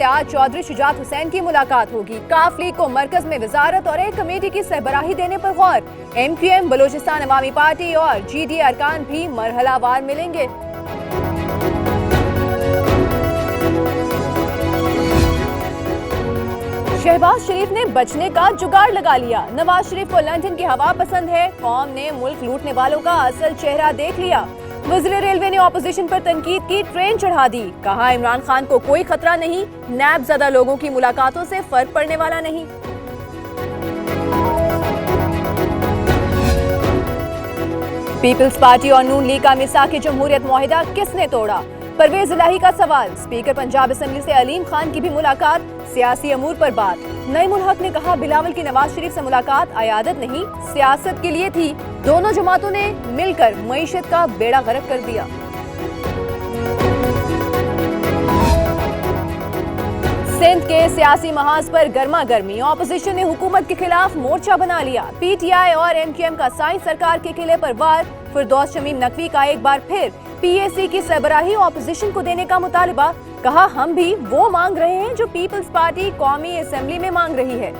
आज चौधरी शुजात हुसैन की मुलाकात होगी। काफ लीग को मरकज में वजारत और एक कमेटी की सरबराही देने पर गौर। MQM, बलोचिस्तान अवामी पार्टी और GDA अरकान भी मरहलावार मिलेंगे। शहबाज शरीफ ने बचने का जुगाड़ लगा लिया। नवाज शरीफ को लंदन की हवा पसंद है। कौम ने मुल्क लूटने वालों का असल चेहरा देख लिया। वज़ीर रेलवे ने ऑपोजिशन पर तनकीद की ट्रेन चढ़ा दी। कहा इमरान खान को कोई खतरा नहीं, नैब ज़दा लोगों की मुलाकातों से फर्क पड़ने वाला नहीं। पीपल्स पार्टी और नून लीग का मिसाक जमहूरियत मुआहिदा किसने तोड़ा? परवेज इलाही का सवाल। स्पीकर पंजाब असेंबली से अलीम खान की भी मुलाकात, सियासी अमूर पर बात। नईमुल हक ने कहा बिलावल की नवाज शरीफ से मुलाकात अयादत नहीं, सियासत के लिए थी। दोनों जमातों ने मिलकर मईशत का बेड़ा गर्क कर दिया। सिंध के सियासी महाज पर गर्मा गर्मी। ऑपोजिशन ने हुकूमत के खिलाफ मोर्चा बना लिया। PTI और MQM का साइंस सरकार के किले पर वार। फिरदौस शमीम नकवी का एक बार फिर PAC की सरबराही ऑपोजिशन को देने का मुतालबा। कहा हम भी वो मांग रहे हैं जो पीपल्स पार्टी कौमी असेंबली में मांग रही है।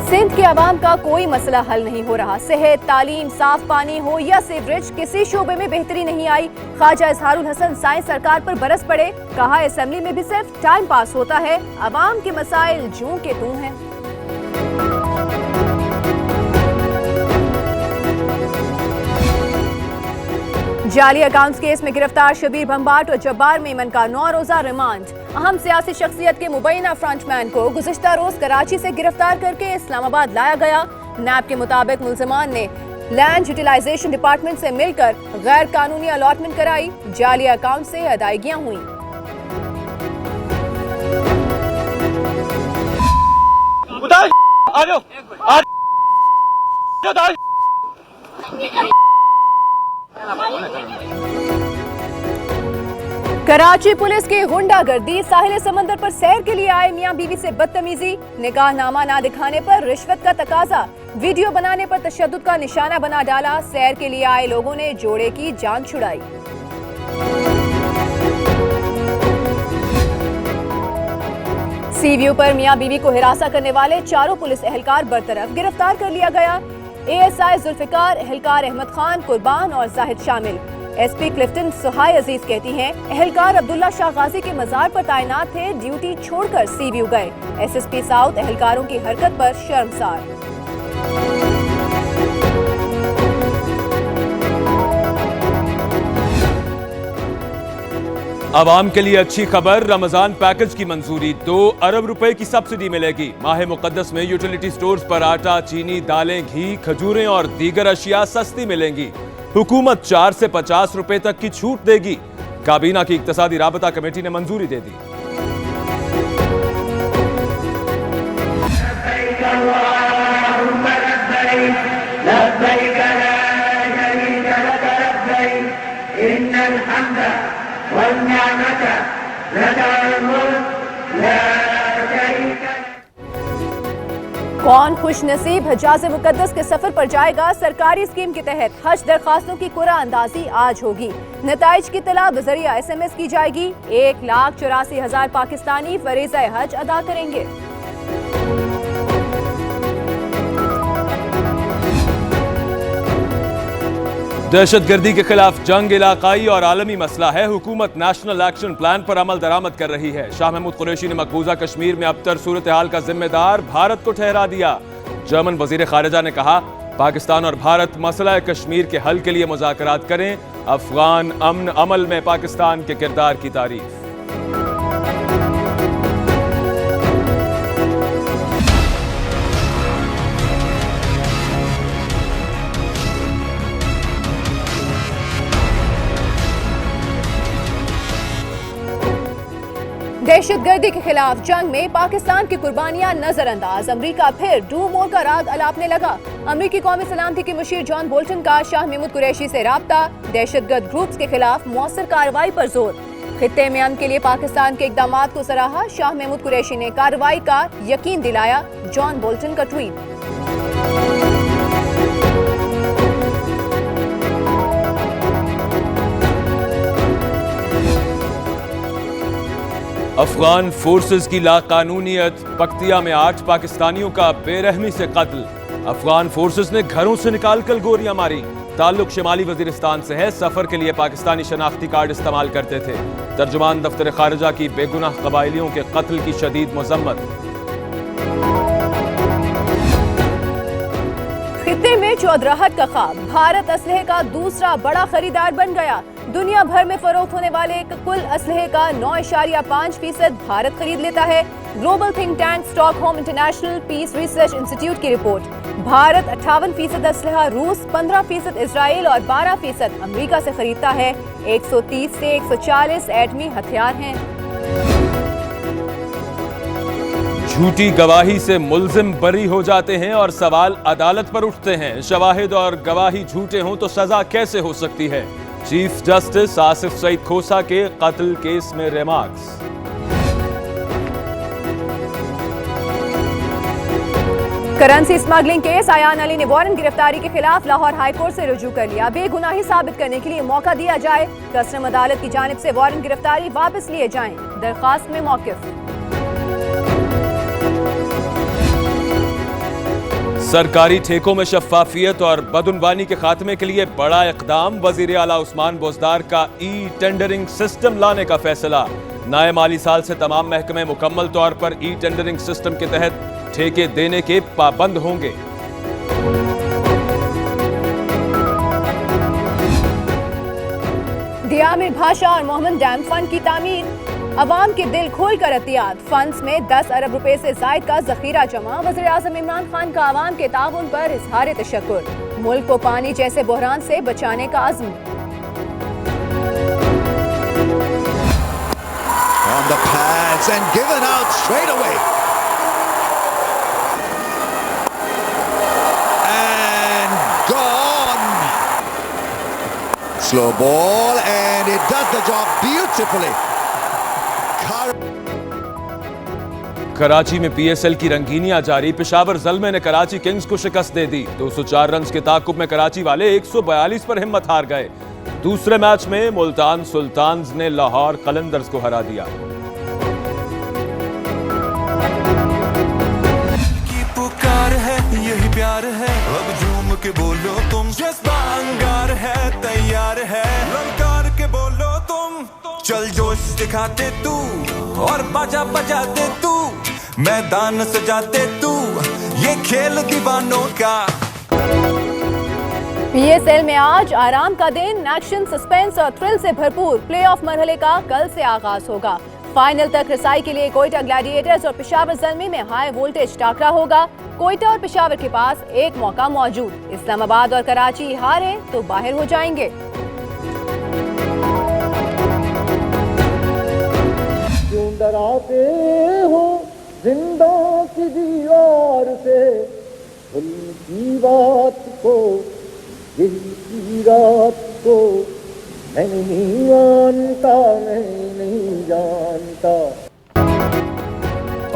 सिंध के अवाम का कोई मसला हल नहीं हो रहा। सेहत, तालीम, साफ पानी हो या सीवरेज, किसी शोबे में बेहतरी नहीं आई। ख्वाजा इजहारुल हसन साइंस सरकार पर बरस पड़े। कहा असेंबली में भी सिर्फ टाइम पास होता है, अवाम के मसाइल जूं के तूं हैं। जाली अकाउंट्स केस में गिरफ्तार शबीर भंबाट और जब्बार मेमन का 9 रोजा रिमांड। अहम सियासी शख्सियत के मुबैना फ्रंटमैन को गुज़िश्ता रोज कराची से गिरफ्तार करके इस्लामाबाद लाया गया। नैब के मुताबिक मुल्ज़िमान ने लैंड यूटिलाइजेशन डिपार्टमेंट से मिलकर गैर कानूनी अलॉटमेंट कराई। जाली अकाउंट से अदायगियां हुई। कराची पुलिस की गुंडागर्दी। साहिल समंदर पर सैर के लिए आए मियां बीवी से बदतमीजी। निकाहनामा ना दिखाने पर रिश्वत का तकाजा। वीडियो बनाने पर तशद्दुद का निशाना बना डाला। सैर के लिए आए लोगों ने जोड़े की जान छुड़ाई। सीव्यू पर मियां बीवी को हिरासा करने वाले चारों पुलिस एहलकार बरतरफ। गिरफ्तार कर लिया गया। ASI जुल्फिकार, एहलकार अहमद खान, कुर्बान और जाहिद शामिल। SP क्लिफ्टन सुहाय अजीज कहती हैं एहलकार अब्दुल्ला शाह गाजी के मजार पर तैनात थे, ड्यूटी छोड़कर सीव्यू गए। SSP साउथ एहलकारों की हरकत पर शर्मसार। आवाम के लिए अच्छी खबर, रमजान पैकेज की मंजूरी। 2 अरब रुपए की सब्सिडी मिलेगी। माह मुकद्दस में यूटिलिटी स्टोर्स पर आटा, चीनी, दालें, घी, खजूरें और दीगर अशिया सस्ती मिलेंगी। हुकूमत 4 से 50 रुपए तक की छूट देगी। काबीना की इक्तसादी राबता कमेटी ने मंजूरी दे दी। कौन खुश नसीब हजाज मुकद्दस के सफर पर जाएगा? सरकारी स्कीम के तहत हज दरखास्तों की कुरा अंदाजी आज होगी। नताइज की तला बजरिया SMS की जाएगी। 1,84,000 पाकिस्तानी फरीज़ा हज अदा करेंगे। दहशतगर्दी के खिलाफ जंग इलाकाई और आलमी मसला है। हुकूमत नेशनल एक्शन प्लान पर अमल दरामद कर रही है। शाह महमूद कुरैशी ने मकबूजा कश्मीर में अबतर सूरत हाल का जिम्मेदार भारत को ठहरा दिया। जर्मन वजीर खारिजा ने कहा पाकिस्तान और भारत मसला कश्मीर के हल के लिए मुज़ाकरात करें। अफगान अमन अमल में पाकिस्तान के किरदार की तारीफ। दहशतगर्दी के खिलाफ जंग में पाकिस्तान की कुर्बानियां नजरअंदाज। अमरीका फिर डू मोर का राग अलापने लगा। अमरीकी कौमी सलामती के मुशीर जॉन बोल्टन का शाह महमूद कुरैशी से राब्ता। दहशतगर्द ग्रुप्स के खिलाफ मौसर कार्रवाई पर जोर। खित्ते में अमन के लिए पाकिस्तान के इकदामात को सराहा। शाह महमूद कुरैशी ने कार्रवाई का यकीन दिलाया। जॉन बोल्टन का ट्वीट। अफगान फोर्सेस की लाकानूनियत, पक्तिया में 8 पाकिस्तानियों का बेरहमी से कत्ल। अफगान फोर्सेस ने घरों से निकालकर गोलियां मारी। ताल्लुक शिमाली वजीरिस्तान से है, सफर के लिए पाकिस्तानी शनाख्ती कार्ड इस्तेमाल करते थे। तर्जुमान दफ्तर खारजा की बेगुनाह कबायलियों के कत्ल की शदीद मजम्मत। खित्ते में चौधराहट का ख्वाब, भारत असलहे का दूसरा बड़ा खरीदार बन गया। दुनिया भर में फरोख्त होने वाले कुल असलहे का 9.5% भारत खरीद लेता है। Global think tank Stockholm International Peace Research Institute की रिपोर्ट। भारत 58% असलहा रूस, 15% इजराइल और 12% अमेरिका से खरीदता है। 130 से 140 एटमी हथियार हैं। झूठी गवाही से मुल्जिम बरी हो जाते हैं और सवाल अदालत पर उठते हैं। शवाहिद और गवाही झूठे हों तो सजा कैसे हो सकती है? चीफ जस्टिस आसिफ सईद खोसा के कत्ल केस में remarks. Currency smuggling case, Ayyan Ali ने वारंट गिरफ्तारी के खिलाफ लाहौर हाई कोर्ट से रुजू कर लिया। बेगुनाही साबित करने के लिए मौका दिया जाए। कस्टम अदालत की जानिब से वारंट गिरफ्तारी वापस लिए जाएं। दरखास्त में मौकिफ। सरकारी ठेकों में शफाफियत और बदउनवानी के खात्मे के लिए बड़ा इकदाम। वजीर आला उस्मान बोजदार का ई टेंडरिंग सिस्टम लाने का फैसला। नए माली साल से तमाम महकमे मुकम्मल तौर पर ई टेंडरिंग सिस्टम के तहत ठेके देने के पाबंद होंगे। दियामिर भाषा और मोहम्मद डैम फंड की तामीर। अवाम के दिल खोल कर एहतियात। फंड्स में 10 अरब रुपए से जायद का जखीरा जमा। वज़ीर आज़म इमरान खान का अवाम के ताउन पर इज़हार तशक्कुर। मुल्क को पानी जैसे बहरान से बचाने का अज़्म। On the pads and given out straight away. And gone. Slow ball and it does the job beautifully. Karachi में पीएसएल की रंगीनियां जारी। पेशावर ज़ल्मे ने कराची किंग्स को शिकस्त दे दी। 204 रन के ताकुब में कराची वाले 142 पर हिम्मत हार गए। दूसरे मैच में मुल्तान सुल्तान्स ने लाहौर कलंदर्स को हरा दिया। की पुकार है, यही प्यार है, अब झूम के बोलो तुम। जज्बा अंगार है, तैयार है, ललकार के बोलो तुम। चल जोश दिखाते तू और बाजा बजाते तू, मैदान सजाते तू, ये खेल दीवानों का। पीएसएल में आज आराम का दिन। एक्शन, सस्पेंस और थ्रिल से भरपूर प्लेऑफ मरहले का कल से आगाज होगा। फाइनल तक रसाई के लिए कोयटा ग्लैडिएटर्स और पेशावर ज़ल्मी में हाई वोल्टेज टाकरा होगा। कोयटा और पेशावर के पास एक मौका मौजूद। इस्लामाबाद और कराची हारे तो बाहर हो जाएंगे। क्यों डराते हो जिंदा की दीवार से, दिल की बात को, दिल की रात को, मैं नहीं जानता, मैं नहीं जानता।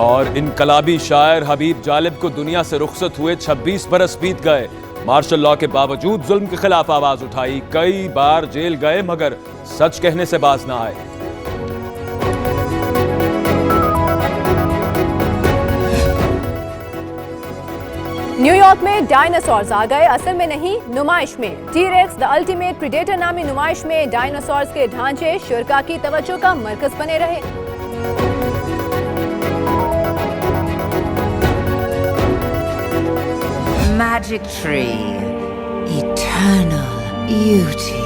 और इनकलाबी शायर हबीब जालिब को दुनिया से रुखसत हुए 26 बरस बीत गए। मार्शल लॉ के बावजूद जुल्म के खिलाफ आवाज उठाई। कई बार जेल गए मगर सच कहने से बाज ना आए। न्यूयॉर्क में डायनासोर्स आ गए, असल में नहीं, नुमाइश में। टी-रेक्स द अल्टीमेट प्रेडेटर नामी नुमाइश में डायनासोर्स के ढांचे शुरका की तवज्जो का मरकज बने रहे। Magic tree, eternal beauty.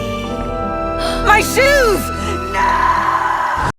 My shoes! No!